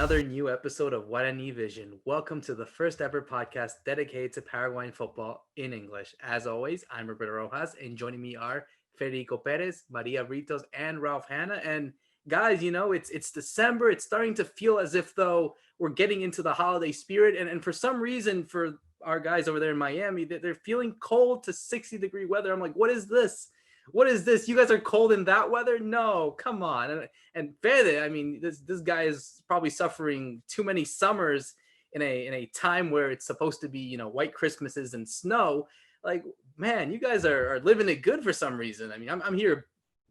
another new episode of Guarani Vision. Welcome to the first ever podcast dedicated to Paraguayan football in English. As always, I'm Roberto Rojas, and joining me are Federico Perez, Maria Britos, and Ralph Hanna. And guys, it's December. It's starting to feel as if though we're getting into the holiday spirit. And for some reason, for our guys over there in Miami, they're feeling cold to 60-degree weather. I'm like, what is this? What is this? You guys are cold in that weather? No, come on. And Fede, I mean, this guy is probably suffering too many summers in a time where it's supposed to be, white Christmases and snow. Like, man, you guys are living it good for some reason. I mean, I'm here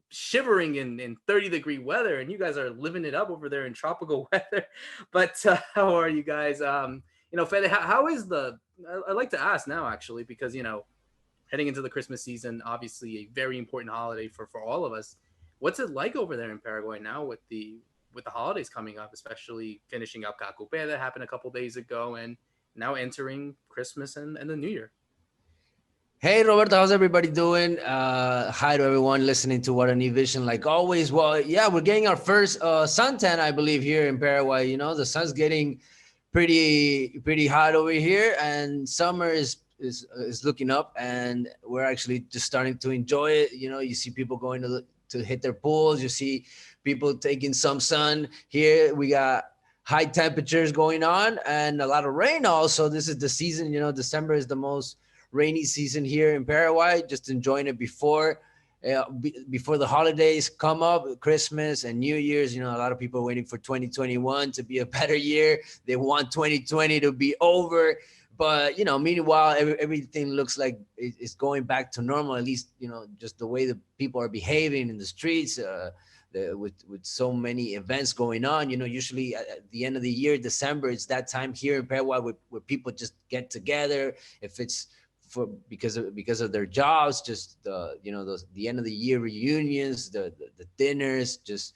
shivering in 30-degree weather, and you guys are living it up over there in tropical weather. But how are you guys? Fede, how is I'd like to ask now, actually, because, heading into the Christmas season, obviously a very important holiday for all of us. What's it like over there in Paraguay now with the holidays coming up, especially finishing up Copa that happened a couple days ago and now entering Christmas and the New Year? Hey, Roberto, how's everybody doing? Hi to everyone listening to Guarani Vision. Like always, well, yeah, we're getting our first suntan, I believe, here in Paraguay. The sun's getting pretty hot over here, and summer is looking up, and we're actually just starting to enjoy it. You see people going to hit their pools. You see people taking some sun. Here we got high temperatures going on and a lot of rain also. This is the season. December is the most rainy season here in Paraguay. Just enjoying it before the holidays come up, Christmas and New Year's. A lot of people are waiting for 2021 to be a better year. They want 2020 to be over. But, meanwhile, everything looks like it's going back to normal, at least, just the way the people are behaving in the streets with so many events going on. Usually at the end of the year, December, it's that time here in Paraguay where people just get together. If it's because of their jobs, just the end of the year reunions, the dinners, just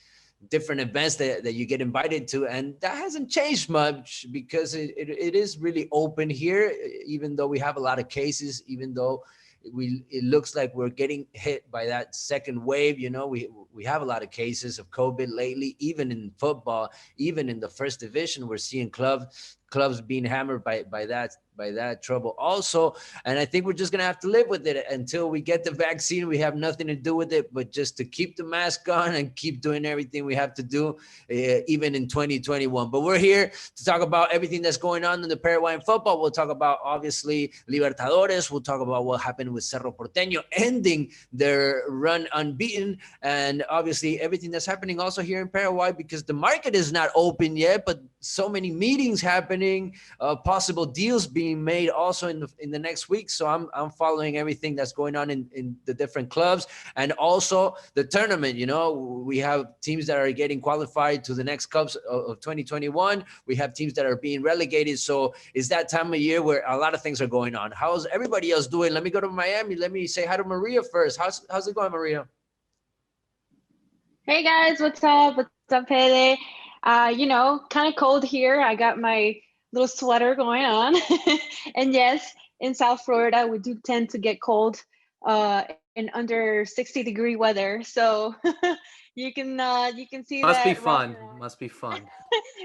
different events that you get invited to. And that hasn't changed much because it is really open here, even though we have a lot of cases, even though it looks like we're getting hit by that second wave. We have a lot of cases of COVID lately, even in football, even in the first division. We're seeing clubs being hammered by that trouble also. And I think we're just gonna have to live with it until we get the vaccine. We have nothing to do with it but just to keep the mask on and keep doing everything we have to do, even in 2021. But we're here to talk about everything that's going on in the Paraguayan football. We'll talk about, obviously, Libertadores. We'll talk about what happened with Cerro Porteño ending their run unbeaten, and obviously everything that's happening also here in Paraguay, because the market is not open yet, but so many meetings happening, possible deals being made also in the next week. So I'm following everything that's going on in the different clubs, and also the tournament. We have teams that are getting qualified to the next Cups of 2021. We have teams that are being relegated. So it's that time of year where a lot of things are going on. How's everybody else doing? Let me go to Miami. Let me say hi to Maria first. How's it going, Maria? Hey guys, what's up? What's up, Pele? Kind of cold here. I got my little sweater going on. And yes, in South Florida, we do tend to get cold in under 60-degree weather. So you can see Must that. be fun. Must be fun.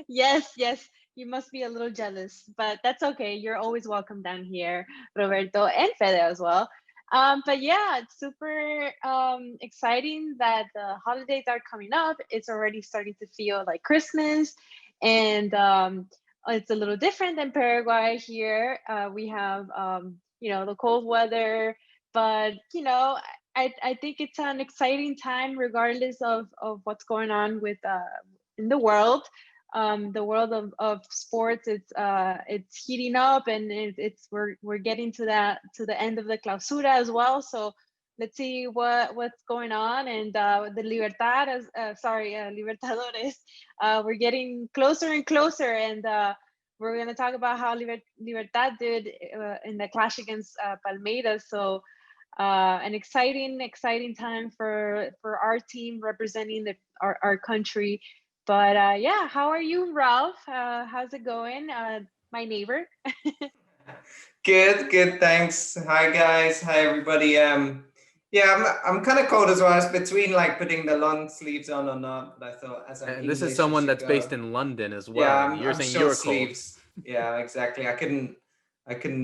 Yes. You must be a little jealous, but that's okay. You're always welcome down here, Roberto and Fede as well. But yeah, it's super exciting that the holidays are coming up. It's already starting to feel like Christmas, and it's a little different than Paraguay here. We have, the cold weather, but, I think it's an exciting time regardless of what's going on with in the world. The world of sports, it's heating up, and we're getting to the end of the clausura as well. So let's see what's going on, and the Libertadores. We're getting closer and closer, and we're going to talk about how Libertad did in the clash against Palmeiras. So an exciting time for our team representing our country. But yeah, how are you, Ralph? How's it going? My neighbor. Good, thanks. Hi guys, hi everybody. Yeah, I'm kind of cold as well. It's between like putting the long sleeves on or not. But I thought, as I'm And English, this is I someone should that's go. based in London as Yeah, well. You're I'm saying short you're cold. sleeves. Yeah, exactly. I couldn't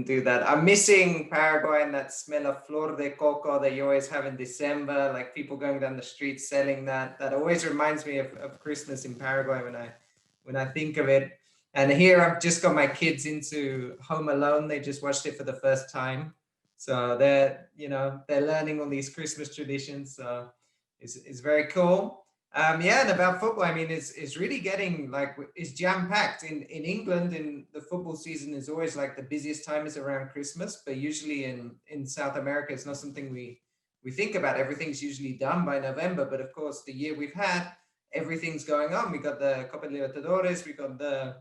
do that. I'm missing Paraguay and that smell of flor de coco that you always have in December, like people going down the street selling that. That always reminds me of Christmas in Paraguay when I think of it. And here I've just got my kids into Home Alone. They just watched it for the first time. So they're learning all these Christmas traditions. So it's very cool. Yeah, and about football, I mean, it's really getting like it's jam packed in England. In the football season is always like the busiest time is around Christmas, but usually in South America, it's not something we think about. Everything's usually done by November, but of course, the year we've had, everything's going on. We got the Copa Libertadores, we got the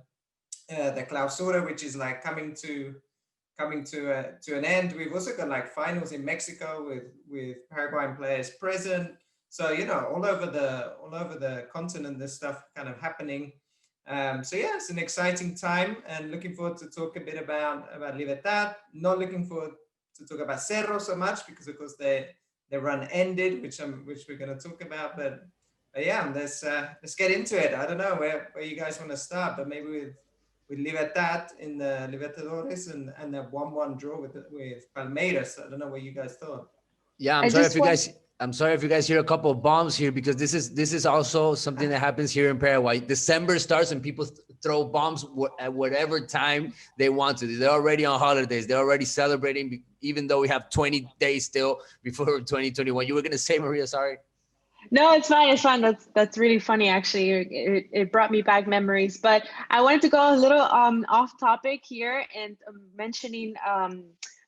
Clausura, which is like coming to an end. We've also got like finals in Mexico with Paraguayan players present. So all over the continent, this stuff kind of happening. So yeah, it's an exciting time, and looking forward to talk a bit about Libertad. Not looking forward to talk about Cerro so much because of course their run ended, which we're going to talk about. But yeah, let's get into it. I don't know where you guys want to start, but maybe with Libertad in the Libertadores and the 1-1 draw with Palmeiras. I don't know what you guys thought. Yeah, I'm sorry if you guys hear a couple of bombs here, because this is also something that happens here in Paraguay. December starts and people throw bombs at whatever time they want to. They're already on holidays. They're already celebrating, even though we have 20 days still before 2021. You were going to say, Maria, sorry. No, it's fine. It's fine. That's really funny, actually. It brought me back memories. But I wanted to go a little off topic here and mentioning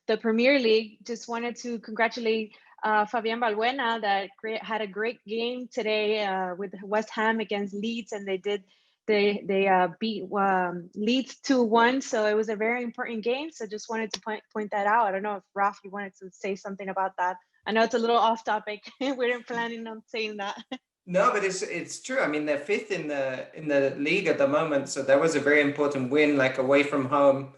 the Premier League. Just wanted to congratulate Fabian Balbuena that had a great game today with West Ham against Leeds, and they beat Leeds 2-1. So it was a very important game. So just wanted to point that out. I don't know if Raf, you wanted to say something about that. I know it's a little off topic. We weren't planning on saying that. No, but it's true. I mean, they're fifth in the league at the moment, so that was a very important win, like away from home.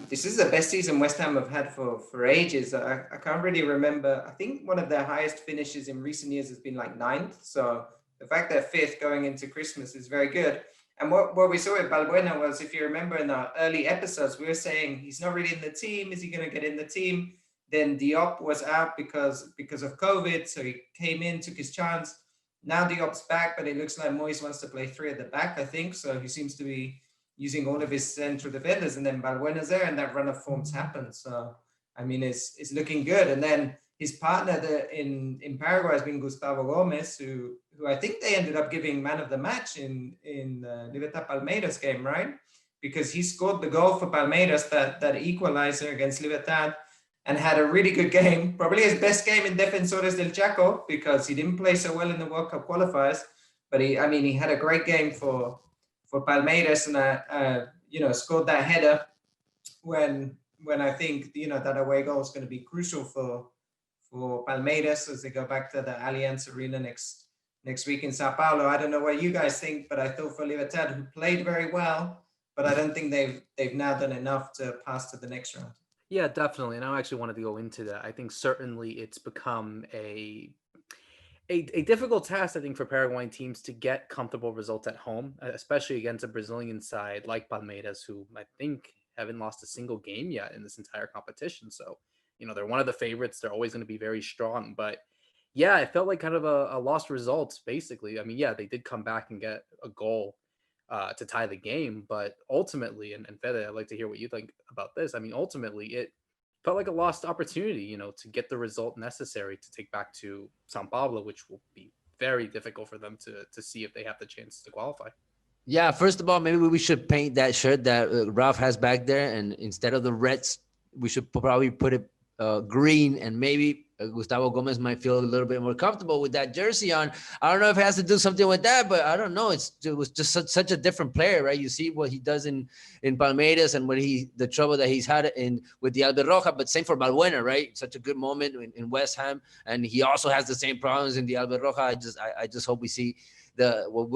This is the best season West Ham have had for ages. I can't really remember. I think one of their highest finishes in recent years has been like 9th. So the fact they're fifth going into Christmas is very good. And what we saw with Balbuena was, if you remember in our early episodes, we were saying he's not really in the team. Is he going to get in the team? Then Diop was out because of COVID, so he came in, took his chance. Now Diop's back, but it looks like Moyes wants to play 3 at the back, I think. So he seems to be using all of his central defenders, and then Balbuena's there, and that run of form's happened. So, I mean, it's looking good. And then his partner in Paraguay has been Gustavo Gomez, who I think they ended up giving man of the match in Libertad Palmeiras game, right? Because he scored the goal for Palmeiras, that equalizer against Libertad, and had a really good game, probably his best game in Defensores del Chaco, because he didn't play so well in the World Cup qualifiers, but he had a great game for Palmeiras, and scored that header when I think that away goal is going to be crucial for Palmeiras as they go back to the Allianz Arena next week in Sao Paulo. I don't know what you guys think, but I thought for Libertad, who played very well, but I don't think they've now done enough to pass to the next round. Yeah, definitely. And I actually wanted to go into that. I think certainly it's become a difficult task, I think, for Paraguayan teams to get comfortable results at home, especially against a Brazilian side like Palmeiras, who I think haven't lost a single game yet in this entire competition. So, they're one of the favorites. They're always going to be very strong. But yeah, it felt like kind of a lost result, basically. I mean, yeah, they did come back and get a goal to tie the game, but ultimately, and Fede, I'd like to hear what you think about this. I mean, ultimately, it felt like a lost opportunity, to get the result necessary to take back to Sao Paulo, which will be very difficult for them to see if they have the chance to qualify. Yeah, first of all, maybe we should paint that shirt that Ralph has back there, and instead of the reds, we should probably put it green, and maybe Gustavo Gomez might feel a little bit more comfortable with that jersey on. I don't know if it has to do something with that, but I don't know. It was just such a different player, right? You see what he does in Palmeiras and the trouble that he's had with the Alberroja, but same for Balbuena, right? Such a good moment in West Ham, and he also has the same problems in the Alberroja. I just hope we see what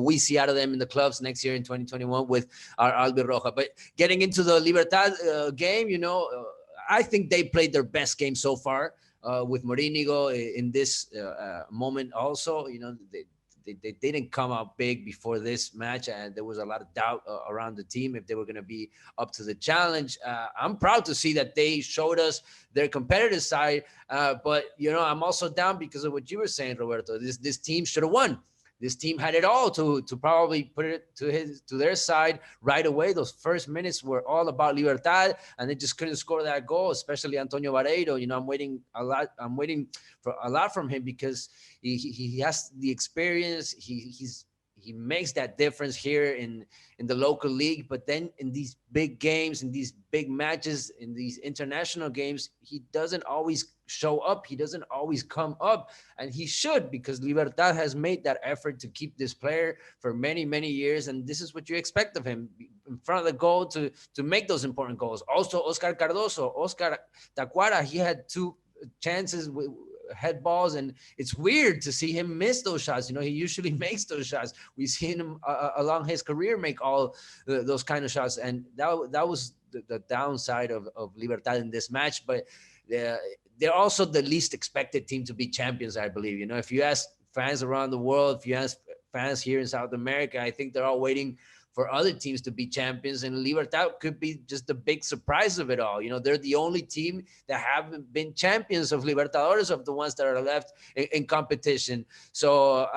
we see out of them in the clubs next year in 2021 with our Alberroja. But getting into the Libertad game, I think they played their best game so far. with Morinigo in this moment also. They didn't come out big before this match, and there was a lot of doubt around the team if they were going to be up to the challenge. I'm proud to see that they showed us their competitive side, but I'm also down because of what you were saying, Roberto. This team should have won. This team had it all to probably put it to their side right away. Those first minutes were all about Libertad, and they just couldn't score that goal, especially Antonio Barreiro. I'm waiting a lot. I'm waiting for a lot from him because he has the experience. He makes that difference here in the local league, but then in these big games, in these big matches, in these international games, he doesn't always show up. He doesn't always come up, and he should, because Libertad has made that effort to keep this player for many, many years, and this is what you expect of him in front of the goal to make those important goals. Also, Oscar Tacuara, he had 2 chances with head balls, and it's weird to see him miss those shots. He usually makes those shots. We've seen him along his career make all those kind of shots, and that was the downside of Libertad in this match. But they're also the least expected team to be champions, I believe. If you ask fans around the world, if you ask fans here in South America, I think they're all waiting for other teams to be champions, and Libertad could be just the big surprise of it all. They're the only team that haven't been champions of Libertadores, of the ones that are left in competition. So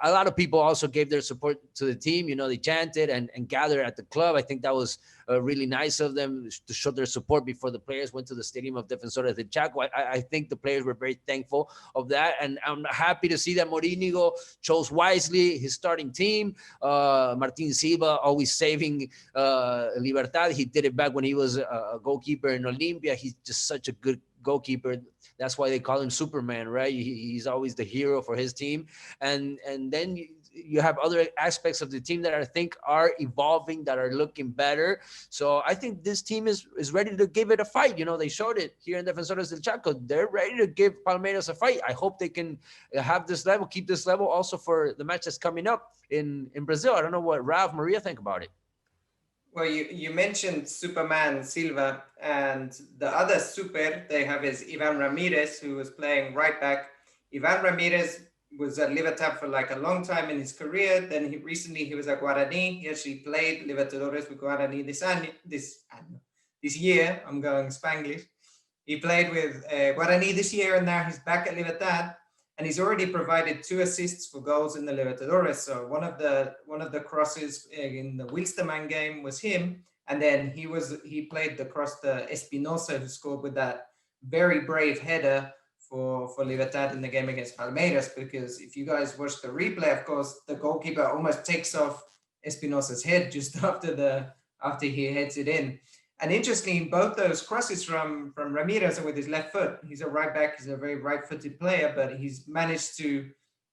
a lot of people also gave their support to the team. They chanted and gathered at the club. I think that was really nice of them to show their support before the players went to the stadium of Defensores del Chaco. I think the players were very thankful of that, and I'm happy to see that Morinigo chose wisely his starting team. Martin Silva always saving Libertad. He did it back when he was a goalkeeper in Olympia. He's just such a good goalkeeper. That's why they call him Superman, right? He's always the hero for his team. And then you have other aspects of the team that I think are evolving, that are looking better. So I think this team is ready to give it a fight. They showed it here in Defensores del Chaco. They're ready to give Palmeiras a fight. I hope they can have this level, keep this level also for the match that's coming up in Brazil. I don't know what Ralph, Maria think about it. Well, you mentioned Superman Silva, and the other super they have is Ivan Ramirez, who was playing right back. Ivan Ramirez was at Libertad for like a long time in his career. Then recently he was at Guarani. He actually played Libertadores with Guarani this year. I'm going Spanglish. He played with Guarani this year, and now he's back at Libertad, and he's already provided 2 assists for goals in the Libertadores. So one of the crosses in the Wilstermann game was him, and then he played the cross to Espinosa, who scored with that very brave header for Libertad in the game against Palmeiras. Because if you guys watch the replay, of course, the goalkeeper almost takes off Espinosa's head just after he heads it in. And interestingly, both those crosses from Ramirez are with his left foot. He's a right back. He's a very right-footed player, but he's managed to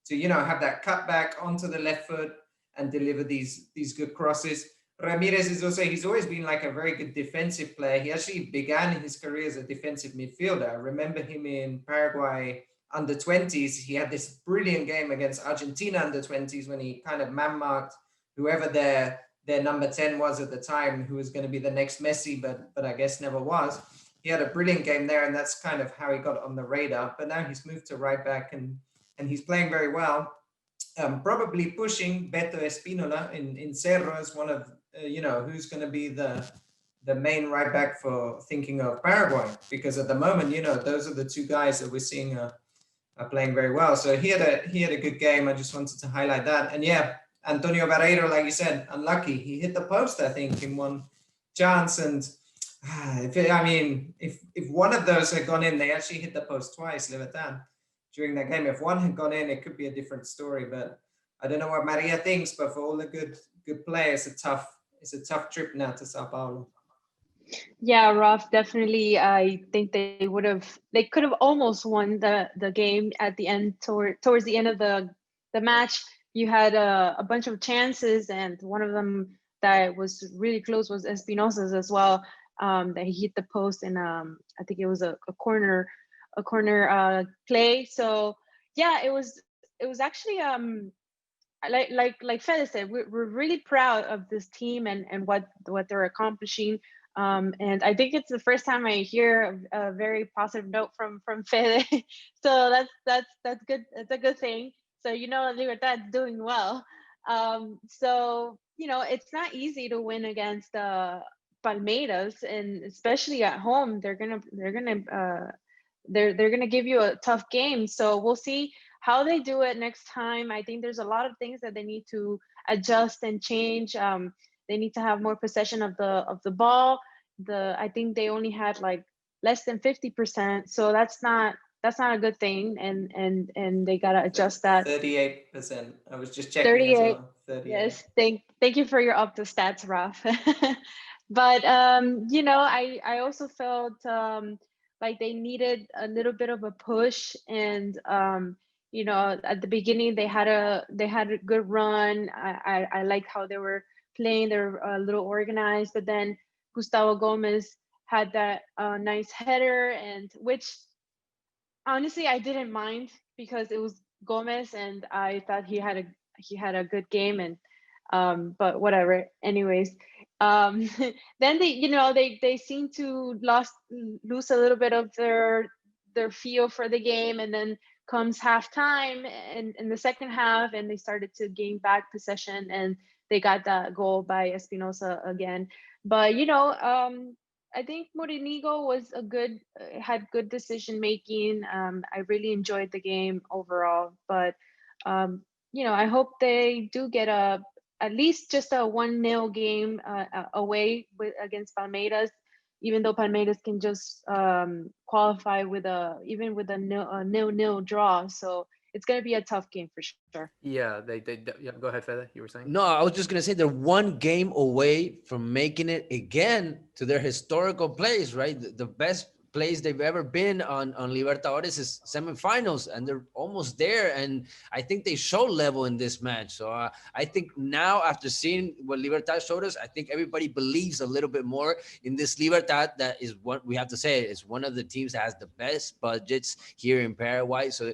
have that cutback onto the left foot and deliver these good crosses. Ramirez he's always been like a very good defensive player. He actually began his career as a defensive midfielder. I remember him in Paraguay under 20s. He had this brilliant game against Argentina under 20s when he kind of man-marked whoever their number 10 was at the time, who was going to be the next Messi, but I guess never was. He had a brilliant game there, and that's kind of how he got on the radar. But now he's moved to right back, and he's playing very well. Probably pushing Beto Espinola in Cerro as one of, who's going to be the main right back for thinking of Paraguay. Because at the moment, those are the 2 guys that we're seeing are playing very well. So he had a good game. I just wanted to highlight that. And yeah, Antonio Barreiro, like you said, unlucky. He hit the post, I think, in one chance. And if one of those had gone in, they actually hit the post twice, Libertad, during that game. If one had gone in, it could be a different story. But I don't know what Maria thinks, but for all the good players, it's a tough trip now to Sao Paulo. Yeah, Ralph, definitely. I think they could have almost won the game at the end, towards the end of the match. You had a bunch of chances, and one of them that was really close was Espinosa's as well. That he hit the post, and I think it was a corner play. So yeah, it was actually like Fede said, we're really proud of this team and what they're accomplishing. And I think it's the first time I hear a very positive note from Fede. So that's good. It's a good thing. So Libertad doing well. So it's not easy to win against Palmeiras, and especially at home, they're gonna give you a tough game. So we'll see how they do it next time. I think there's a lot of things that they need to adjust and change. They need to have more possession of the ball. I think they only had like less than 50%, so that's not a good thing, and they gotta adjust that. 38%. I was just checking 38. as well. 38. Yes, thank you for your up to stats, Raf. But I also felt like they needed a little bit of a push, and at the beginning they had a good run. I like how they were playing. They're a little organized, but then Gustavo Gomez had that nice header, and which honestly I didn't mind because it was Gomez, and I thought he had a good game, and but whatever. Anyways, then they seem to lose a little bit of their feel for the game, and then comes halftime and in the second half, and they started to gain back possession, and they got that goal by Espinosa again. But I think Morinigo had good decision making. I really enjoyed the game overall, but I hope they do get at least just a 1-0 game away against Palmeiras, even though Palmeiras can just qualify with a 0-0 draw. So it's going to be a tough game for sure. Yeah, yeah, go ahead, Fede. You were saying? No, I was just gonna say they're one game away from making it again to their historical place, right? The best place they've ever been on Libertadores is semifinals, and they're almost there. And I think they show level in this match. So I think now, after seeing what Libertad showed us, I think everybody believes a little bit more in this Libertad. That is what we have to say. It's one of the teams that has the best budgets here in Paraguay. So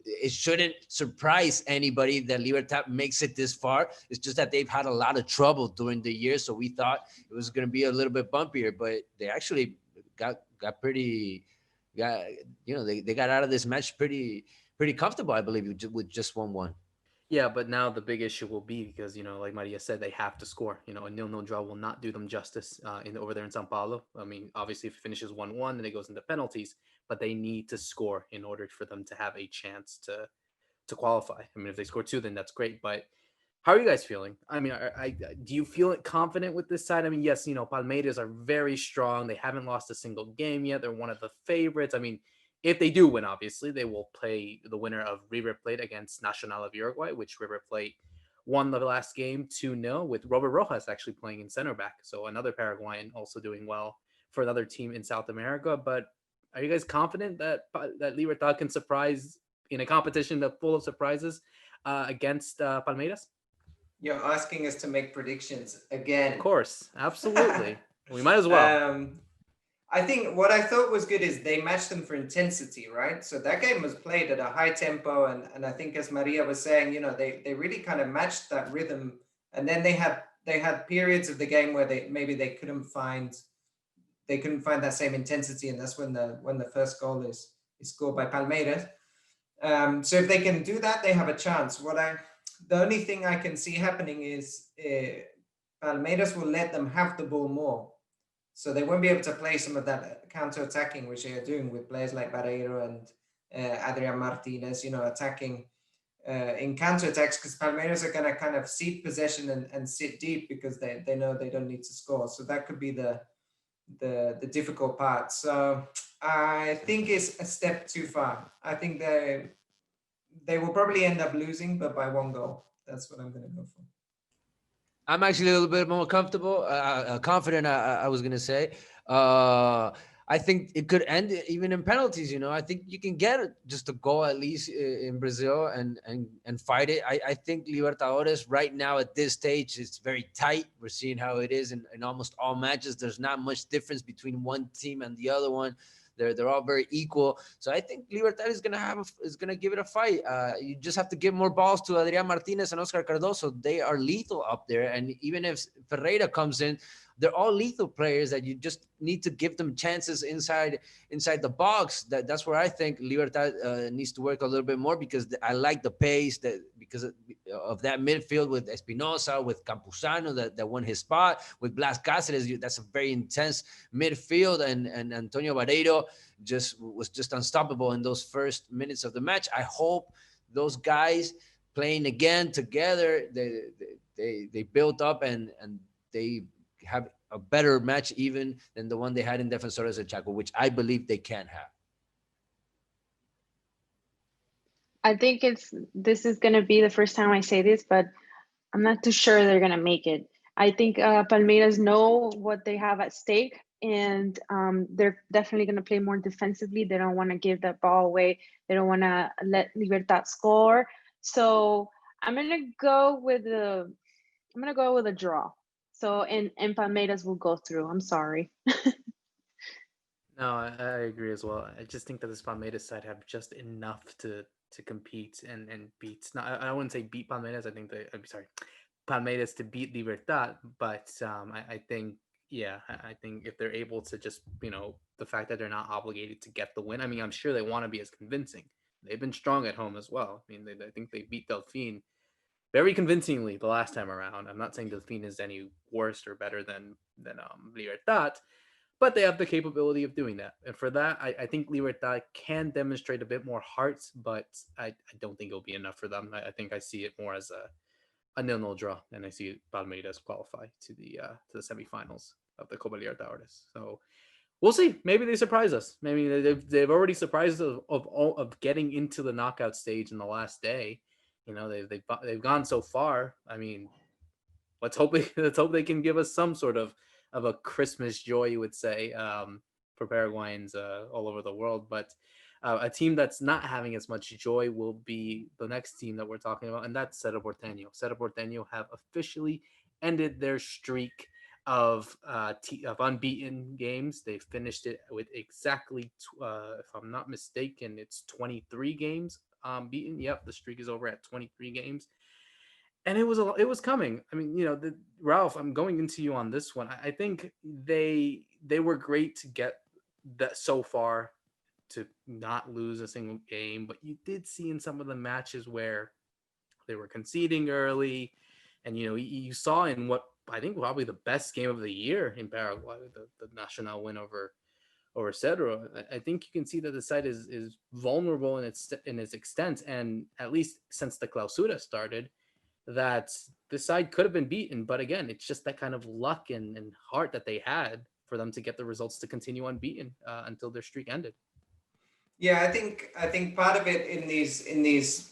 it shouldn't surprise anybody that Libertad makes it this far. It's just that they've had a lot of trouble during the year. So we thought it was going to be a little bit bumpier, but they actually got pretty, they got out of this match pretty comfortable, I believe, with just 1-1. Yeah, but now the big issue will be because, like Maria said, they have to score. A 0-0 draw will not do them justice over there in Sao Paulo. I mean, obviously, if it finishes 1-1, then it goes into penalties, but they need to score in order for them to have a chance to qualify. I mean, if they score 2, then that's great. But how are you guys feeling? I mean, do you feel confident with this side? I mean, yes, Palmeiras are very strong. They haven't lost a single game yet. They're one of the favorites. I mean, if they do win, obviously, they will play the winner of River Plate against Nacional of Uruguay, which River Plate won the last game 2-0 with Roberto Rojas actually playing in center back. So another Paraguayan also doing well for another team in South America. But are you guys confident that Libertad can surprise in a competition that's full of surprises against Palmeiras? You're asking us to make predictions again. Of course, absolutely. We might as well. I think what I thought was good is they matched them for intensity, right? So that game was played at a high tempo, and I think, as Maria was saying, they really kind of matched that rhythm. And then they had periods of the game where they couldn't find that same intensity, and that's when the first goal is scored by Palmeiras. So if they can do that, they have a chance. The only thing I can see happening is Palmeiras will let them have the ball more. So they won't be able to play some of that counter-attacking, which they are doing with players like Barreiro and Adrian Martinez, attacking in counter-attacks, because Palmeiras are going to kind of cede possession and sit deep because they know they don't need to score. So that could be the difficult part. So I think it's a step too far. I think they will probably end up losing, but by 1 goal. That's what I'm going to go for. I'm actually a little bit more comfortable, confident, I was going to say. I think it could end even in penalties. I think you can get just a goal at least in Brazil and fight it. I think Libertadores right now at this stage, it's very tight. We're seeing how it is in almost all matches. There's not much difference between one team and the other one. They're all very equal. So I think Libertad is gonna give it a fight. You just have to give more balls to Adrian Martinez and Oscar Cardoso. They are lethal up there. And even if Ferreira comes in, they're all lethal players that you just need to give them chances inside the box. That's where I think Libertad needs to work a little bit more, because I like the pace because of that midfield with Espinosa, with Campuzano that won his spot, with Blas Cáceres. That's a very intense midfield, and Antonio Barreiro was just unstoppable in those first minutes of the match. I hope those guys playing again together, they built up and they have a better match even than the one they had in Defensores del Chaco, which I believe they can have. I think this is going to be the first time I say this, but I'm not too sure they're going to make it. I think Palmeiras know what they have at stake, and they're definitely going to play more defensively. They don't want to give that ball away. They don't want to let Libertad score. So I'm going to go with a draw. So and Palmeiras will go through. I'm sorry. No, I agree as well. I just think that this Palmeiras side have just enough to compete and beat. No, I wouldn't say beat Palmeiras. I think I'm sorry, Palmeiras to beat Libertad. But I think, yeah, I think if they're able to just, the fact that they're not obligated to get the win. I mean, I'm sure they want to be as convincing. They've been strong at home as well. I mean, I think they beat Delfin very convincingly the last time around. I'm not saying Delfin is any worse or better than Libertad, but they have the capability of doing that. And for that, I think Libertad can demonstrate a bit more heart, but I don't think it'll be enough for them. I think I see it more as a 0-0 draw, and I see Palmeiras qualify to the semifinals of the Copa Libertadores. So we'll see. Maybe they surprise us. Maybe they've already surprised us of getting into the knockout stage in the last day. They've gone so far. I mean, let's hope they can give us some sort of a Christmas joy, you would say, for Paraguayans all over the world. But a team that's not having as much joy will be the next team that we're talking about, and that's Cerro Porteño. Cerro Porteño have officially ended their streak of unbeaten games. They finished it with exactly, if I'm not mistaken, it's 23 games beaten. Yep, the streak is over at 23 games. And it was coming. I mean, Ralph, I'm going into you on this one. I think they were great to get that so far, to not lose a single game, but you did see in some of the matches where they were conceding early, and you saw in what I think probably the best game of the year in Paraguay, the Nacional win over Cerro. I think you can see that the side is vulnerable in its extent, and at least since the Clausura started, that the side could have been beaten. But again, it's just that kind of luck and heart that they had for them to get the results to continue unbeaten until their streak ended. Yeah, I think part of it in these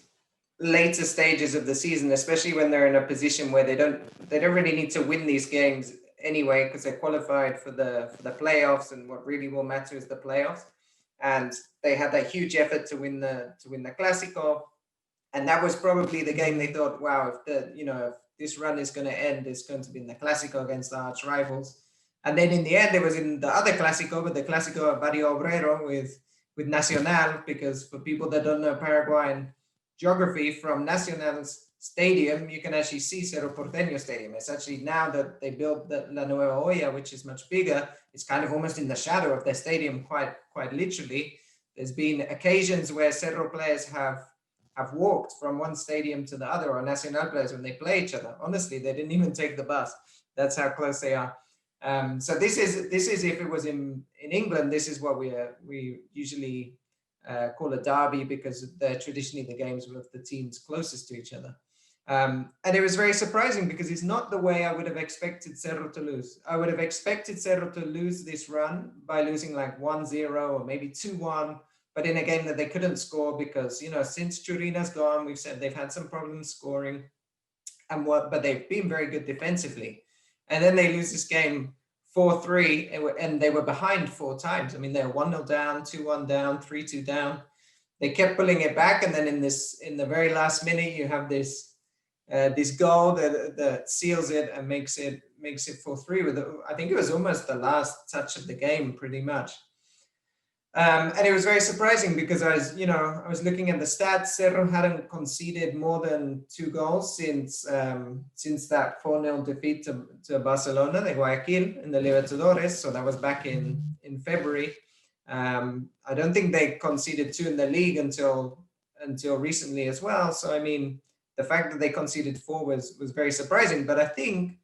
later stages of the season, especially when they're in a position where they don't really need to win these games anyway, because they're qualified for the playoffs, and what really will matter is the playoffs. And they had that huge effort to win the Clásico, and that was probably the game they thought, wow, if this run is going to end, it's going to be in the Clásico against the arch rivals. And then in the end, it was in the other Clásico, but the Clásico of Barrio Obrero with Nacional, because for people that don't know Paraguayan geography, from Nacional's stadium, you can actually see Cerro Porteño Stadium. It's actually, now that they built the La Nueva Olla, which is much bigger, it's kind of almost in the shadow of their stadium, quite literally. There's been occasions where Cerro players have walked from one stadium to the other, or Nacional players, when they play each other. Honestly, they didn't even take the bus. That's how close they are. So this is if it was in England, this is what we usually call a derby, because they're traditionally the games with the teams closest to each other. And it was very surprising, because it's not the way I would have expected Cerro to lose. I would have expected Cerro to lose this run by losing like 1-0 or maybe 2-1, but in a game that they couldn't score, because, since Churina's gone, we've said they've had some problems scoring, but they've been very good defensively. And then they lose this game 4-3, and they were behind 4 times. I mean, they're 1-0 down, 2-1 down, 3-2 down. They kept pulling it back, and then in the very last minute, you have this goal that seals it and makes it 4-3 with, I think it was almost the last touch of the game, pretty much. And it was very surprising because I was looking at the stats. Cerro hadn't conceded more than 2 goals since that 4-0 defeat to Barcelona de Guayaquil in the Libertadores. So that was back in February. I don't think they conceded 2 in the league until recently as well. So I mean, the fact that they conceded 4 was very surprising. But I think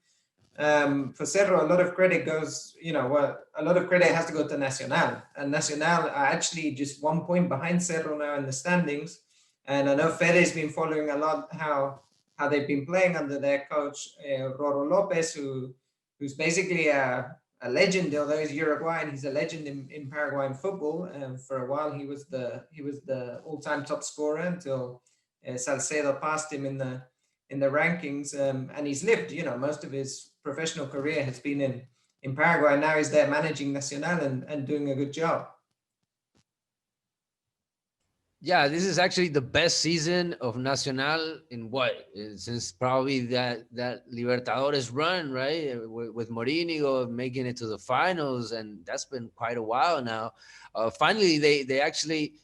for Cerro, a lot of credit goes, a lot of credit has to go to Nacional. And Nacional are actually just 1 point behind Cerro now in the standings. And I know Fede's been following a lot how they've been playing under their coach, Roro Lopez, who's basically a legend, although he's Uruguayan, he's a legend in Paraguayan football. And for a while, he was the all-time top scorer until Salcedo passed him in the rankings, and he's lived, most of his professional career has been in Paraguay. Now he's there managing Nacional and doing a good job. Yeah, this is actually the best season of Nacional in what? Since probably that Libertadores run, right? With Mourinho making it to the finals, and that's been quite a while now. Finally, they actually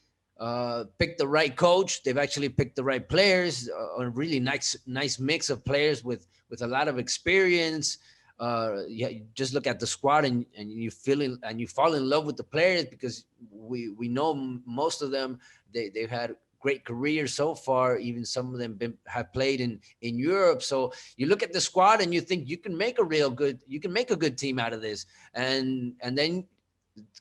picked the right coach. They've actually picked the right players, a really nice mix of players with a lot of experience. Yeah, you just look at the squad and you fall in love with the players because we know most of them. They've had great careers so far. Even some of them have played in Europe. So you look at the squad and you think you can make a good team out of this. And then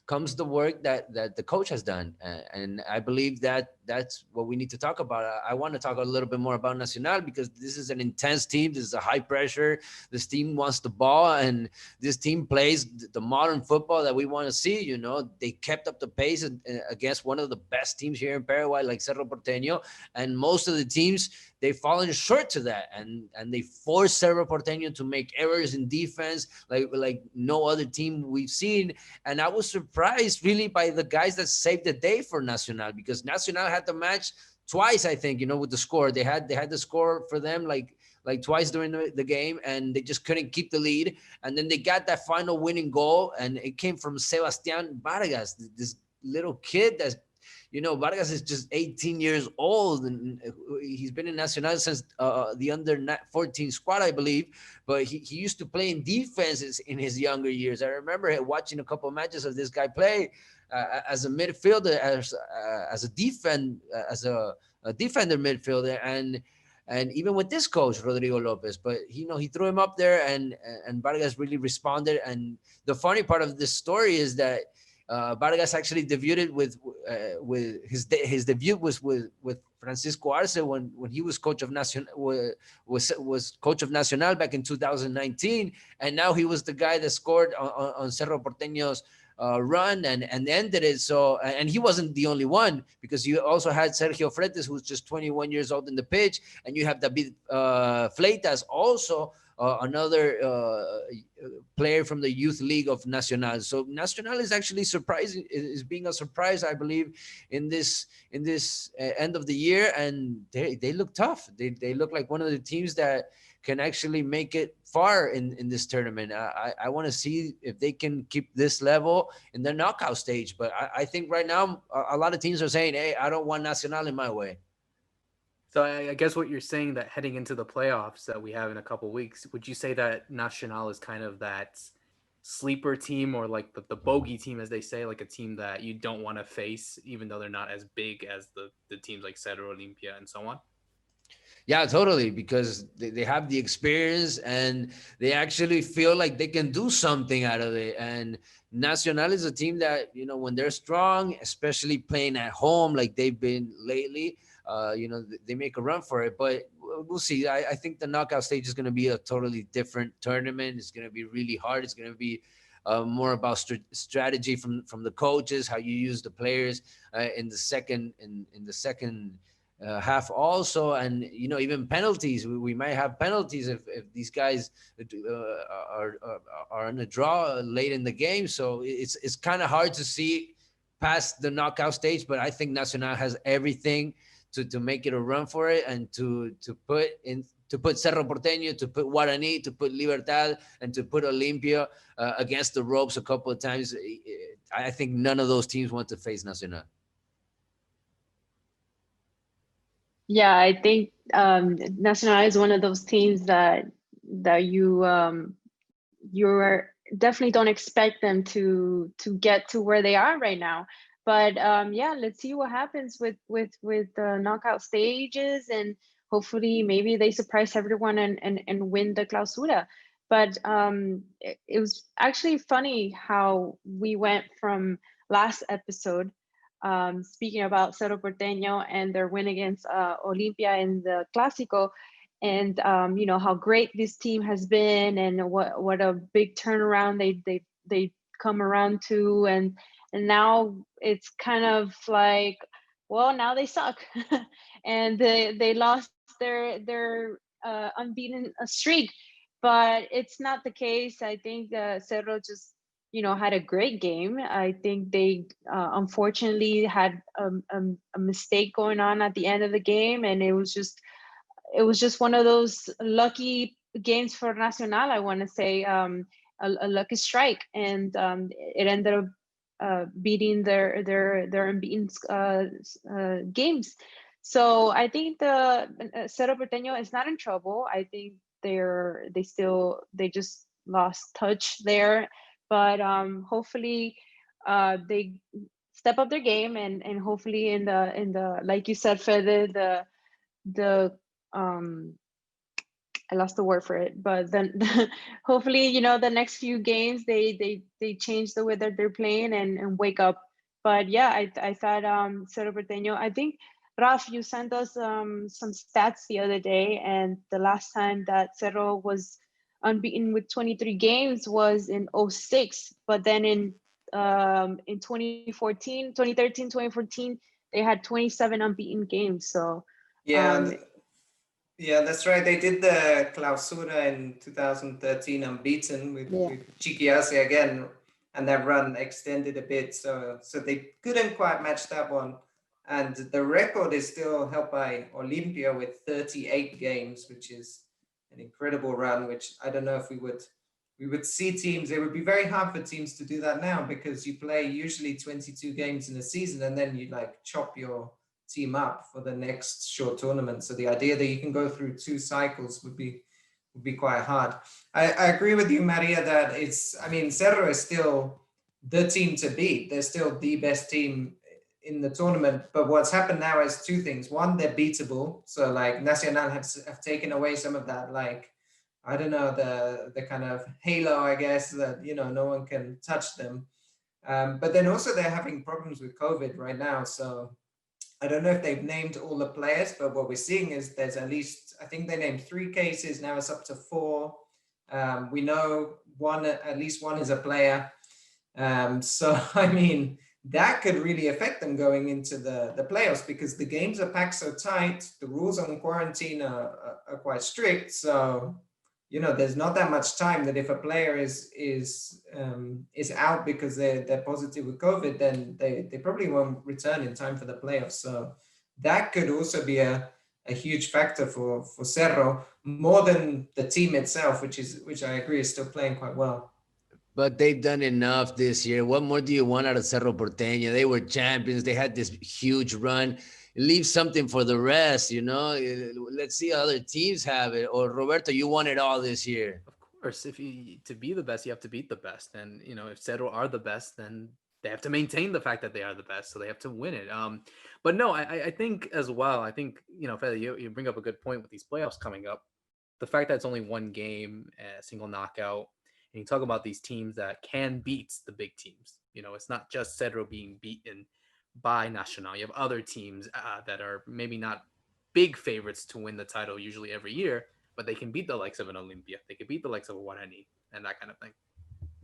comes the work that the coach has done. And I believe that's what we need to talk about. I want to talk a little bit more about Nacional because this is an intense team. This is a high pressure. This team wants the ball, and this team plays the modern football that we want to see. They kept up the pace against one of the best teams here in Paraguay, like Cerro Porteño, and most of the teams, they've fallen short to that, and they forced Cerro Porteño to make errors in defense like no other team we've seen. And I was surprised really by the guys that saved the day for Nacional, because Nacional had the match twice, I think, with the score. They had the score for them like twice during the game, and they just couldn't keep the lead. And then they got that final winning goal, and it came from Sebastián Vargas, this little kid that's, Vargas is just 18 years old, and he's been in Nacional since the under 14 squad, I believe. But he used to play in defenses in his younger years. I remember watching a couple of matches of this guy play as a midfielder, as a defender midfielder, and even with this coach Rodrigo Lopez. But he threw him up there, and Vargas really responded. And the funny part of this story is that Vargas actually debuted with his debut was with Francisco Arce when he was coach of Nacional, was coach of Nacional back in 2019, and now he was the guy that scored on Cerro Porteño's run and ended it. So, and he wasn't the only one, because you also had Sergio Fretes, who's just 21 years old in the pitch, and you have David Fleitas, also another player from the youth league of Nacional. So Nacional is actually surprising, is being a surprise, I believe, in this end of the year, and they look tough. They look like one of the teams that can actually make it far in this tournament. I want to see if they can keep this level in the knockout stage. But I think right now a lot of teams are saying, hey, I don't want Nacional in my way. So I guess what you're saying, that heading into the playoffs that we have in a couple of weeks, would you say that Nacional is kind of that sleeper team, or like the bogey team, as they say, like a team that you don't want to face, even though they're not as big as the teams like Cerro, Olimpia, and so on? Yeah, totally, because they have the experience and they actually feel like they can do something out of it. And Nacional is a team that, when they're strong, especially playing at home like they've been lately, they make a run for it. But we'll see. I think the knockout stage is going to be a totally different tournament. It's going to be really hard. It's going to be more about strategy from the coaches, how you use the players in the second half also. And even penalties, we might have penalties if these guys are in a draw late in the game. So it's kind of hard to see past the knockout stage, but I think Nacional has everything to make it a run for it, and to put Cerro Porteño, to put Guarani, to put Libertad, and to put Olimpia against the ropes a couple of times. I think none of those teams want to face Nacional. Yeah, I think Nacional is one of those teams that you're definitely don't expect them to get to where they are right now. But yeah, let's see what happens with the knockout stages, and hopefully maybe they surprise everyone and win the clausura. But it was actually funny how we went from last episode speaking about Cerro Porteño and their win against Olimpia in the Clásico, and you know how great this team has been, and what a big turnaround they come around to, and now it's kind of like, well, now they suck, and they lost their unbeaten streak, but it's not the case. I think Cerro just had a great game. I think they unfortunately had a mistake going on at the end of the game, and it was just one of those lucky games for Nacional. I want to say a lucky strike, and it ended up beating their unbeaten games. So I think the Cerro Porteño is not in trouble. I think they just lost touch there, but hopefully they step up their game, and hopefully in the like you said, Fede, the I lost the word for it, but then hopefully the next few games they change the way that they're playing and wake up. But yeah, I thought Cerro Porteño, I think Raf, you sent us some stats the other day, and the last time that Cerro was unbeaten with 23 games was in 06, but then in 2013, 2014, they had 27 unbeaten games. So Yeah, yeah, that's right. They did the Clausura in 2013 unbeaten with Chiquiase again, and that run extended a bit. So they couldn't quite match that one. And the record is still held by Olimpia with 38 games, which is an incredible run, which I don't know if we would see teams. It would be very hard for teams to do that now, because you play usually 22 games in a season, and then you like chop your team up for the next short tournament. So the idea that you can go through 2 cycles would be quite hard. I agree with you, Maria, that Cerro is still the team to beat. They're still the best team in the tournament, but what's happened now is 2 things. One, they're beatable. So like Nacional have taken away some of that, like, I don't know, the kind of halo, I guess, that, no one can touch them. But then also they're having problems with COVID right now. So I don't know if they've named all the players, but what we're seeing is there's at least, I think they named 3 cases. Now it's up to 4. We know at least one is a player. So, that could really affect them going into the playoffs, because the games are packed so tight. The rules on quarantine are quite strict. So, there's not that much time that if a player is out because they're positive with COVID, then they probably won't return in time for the playoffs. So that could also be a huge factor for Cerro, more than the team itself, which I agree is still playing quite well. But they've done enough this year. What more do you want out of Cerro Porteño? They were champions. They had this huge run. Leave something for the rest, Let's see how other teams have it. Or Roberto, you won it all this year. Of course, to be the best, you have to beat the best. And if Cerro are the best, then they have to maintain the fact that they are the best, so they have to win it. But no, I think as well. I think Fede, you bring up a good point with these playoffs coming up. The fact that it's only one game, a single knockout. And you talk about these teams that can beat the big teams. It's not just Cerro being beaten by Nacional. You have other teams that are maybe not big favorites to win the title usually every year, but they can beat the likes of an Olimpia. They can beat the likes of a Guarani and that kind of thing.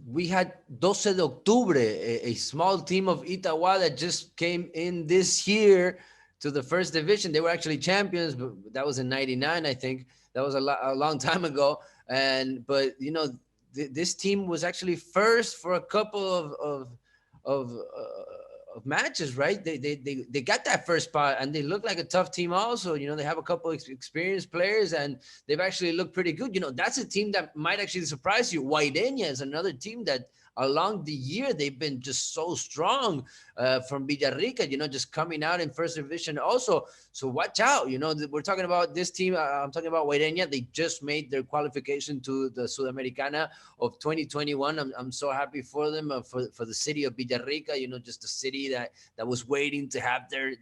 We had 12 de Octubre, a small team of Itagua that just came in this year to the first division. They were actually champions, but that was in '99, I think. That was a long time ago. But this team was actually first for a couple of matches, right? They got that first spot, and they look like a tough team also. They have a couple of experienced players, and they've actually looked pretty good. That's a team that might actually surprise you. Guaireña is another team that along the year, they've been just so strong from Villarrica, just coming out in first division also. So watch out, we're talking about this team. I'm talking about Guareña. They just made their qualification to the Sudamericana of 2021. I'm so happy for them, for the city of Villarrica, just a city that was waiting to have their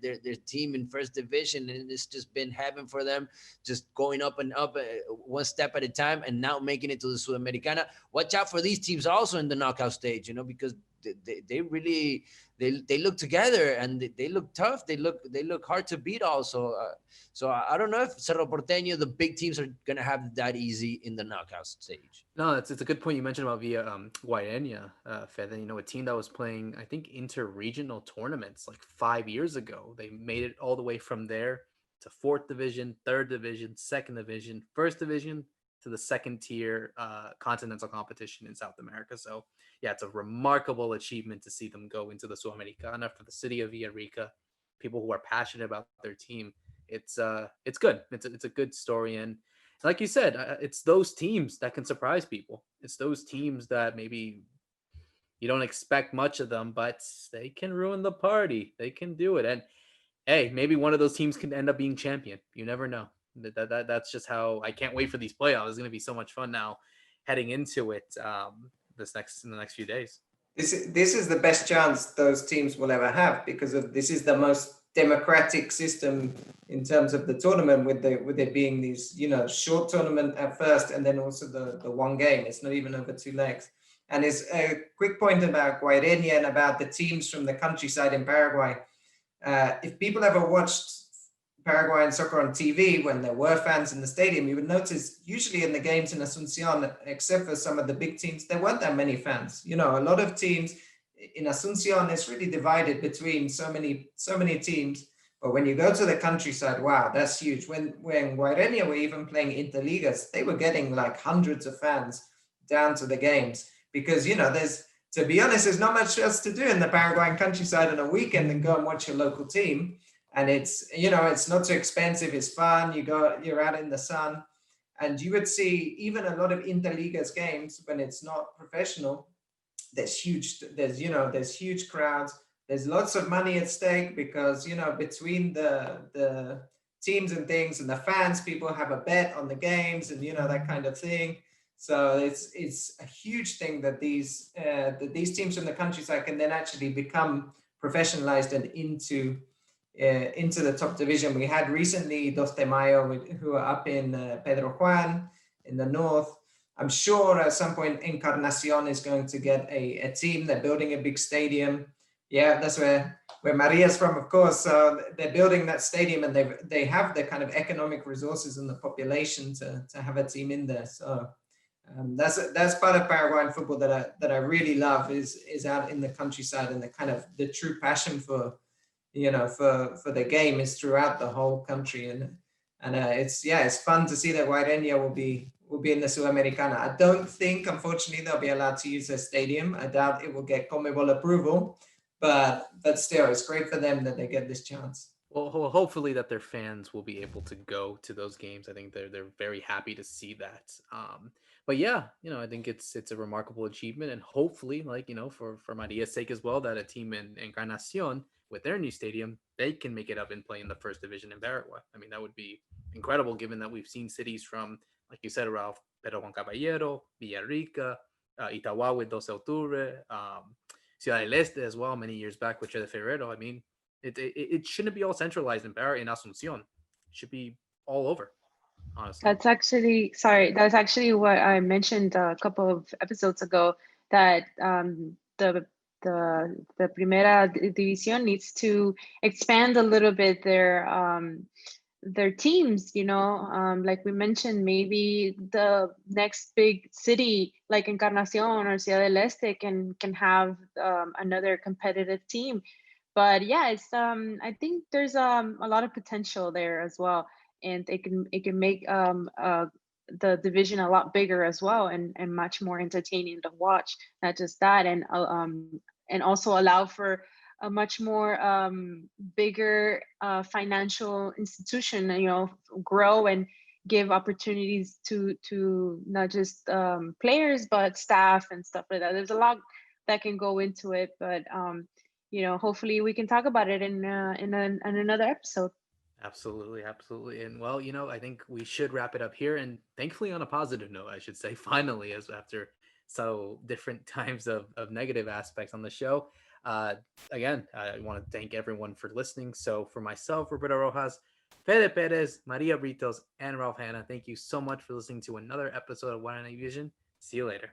team in first division. And it's just been heaven for them, just going up and up one step at a time, and now making it to the Sudamericana. Watch out for these teams also in the knockout stage, because they really they look together, and they look tough. They look hard to beat also. So I don't know if Cerro Porteño, the big teams, are gonna have it that easy in the knockout stage. No, it's a good point you mentioned about Guareña, Fede. A team that was playing, I think, inter-regional tournaments like 5 years ago. They made it all the way from there to fourth division, third division, second division, first division, to the second tier continental competition in South America. So yeah, it's a remarkable achievement to see them go into the Sudamericana for the city of Villarrica. People who are passionate about their team. It's good. It's a good story, and like you said, it's those teams that can surprise people. It's those teams that maybe you don't expect much of them, but they can ruin the party. They can do it, and hey, maybe one of those teams can end up being champion. You never know. That's just how. I can't wait for these playoffs. It's going to be so much fun now, heading into it. In the next few days. This is the best chance those teams will ever have, because this is the most democratic system in terms of the tournament, with there being these short tournament at first, and then also the one game. It's not even over 2 legs. And it's a quick point about Guareña and about the teams from the countryside in Paraguay. If people ever watched Paraguayan soccer on TV when there were fans in the stadium, you would notice usually in the games in Asunción, except for some of the big teams, there weren't that many fans. A lot of teams in Asunción, it's really divided between so many teams. But when you go to the countryside, wow, that's huge. When Guareña were even playing Interligas, they were getting like hundreds of fans down to the games, because to be honest, there's not much else to do in the Paraguayan countryside on a weekend than go and watch your local team. And it's not too expensive. It's fun. You're out in the sun, and you would see even a lot of Interligas games when it's not professional. There's huge crowds. There's lots of money at stake, because between the teams and things and the fans, people have a bet on the games and that kind of thing. So it's a huge thing that these teams from the countryside can then actually become professionalized and into the top division. We had recently Dos de Mayo, who are up in Pedro Juan in the north. I'm sure at some point Encarnacion is going to get a team. They're building a big stadium. Yeah, that's where Maria's from, of course. So they're building that stadium, and they have the kind of economic resources and the population to have a team in there. So that's part of Paraguayan football that I really love, is out in the countryside, and the kind of the true passion for the game is throughout the whole country. And it's fun to see that Guareña will be in the Sudamericana. I don't think, unfortunately, they'll be allowed to use their stadium. I doubt it will get CONMEBOL approval, but still, it's great for them that they get this chance. Well, hopefully that their fans will be able to go to those games. I think they're very happy to see that. But yeah, I think it's a remarkable achievement, and hopefully, for Maria's sake as well, that a team in Encarnacion with their new stadium, they can make it up and play in the first division in Paraguay. I mean, that would be incredible, given that we've seen cities from, like you said, Ralph, Pedro Juan Caballero, Villarrica, Itagua with 12 Octubre, Ciudad del Este as well, many years back with Che de Febrero. I mean, it shouldn't be all centralized in Asunción. It should be all over, honestly. That's actually what I mentioned a couple of episodes ago, that the Primera División needs to expand a little bit their teams, like we mentioned, maybe the next big city like Encarnacion or Ciudad del Este can have another competitive team. But yeah, it's I think there's a lot of potential there as well, and it can make the division a lot bigger as well, and much more entertaining to watch. Not just that, and also allow for a much more bigger financial institution, grow and give opportunities to not just players but staff and stuff like that. There's a lot that can go into it. But hopefully we can talk about it in another episode. Absolutely, absolutely. And well, I think we should wrap it up here, and thankfully on a positive note, I should say, finally, as after so different times of negative aspects on the show. Uh, Again, I want to thank everyone for listening. So for myself, Roberto Rojas, Fede Perez, Maria Britos, and Ralph Hanna, thank you so much for listening to another episode of Guarani Vision. See you later.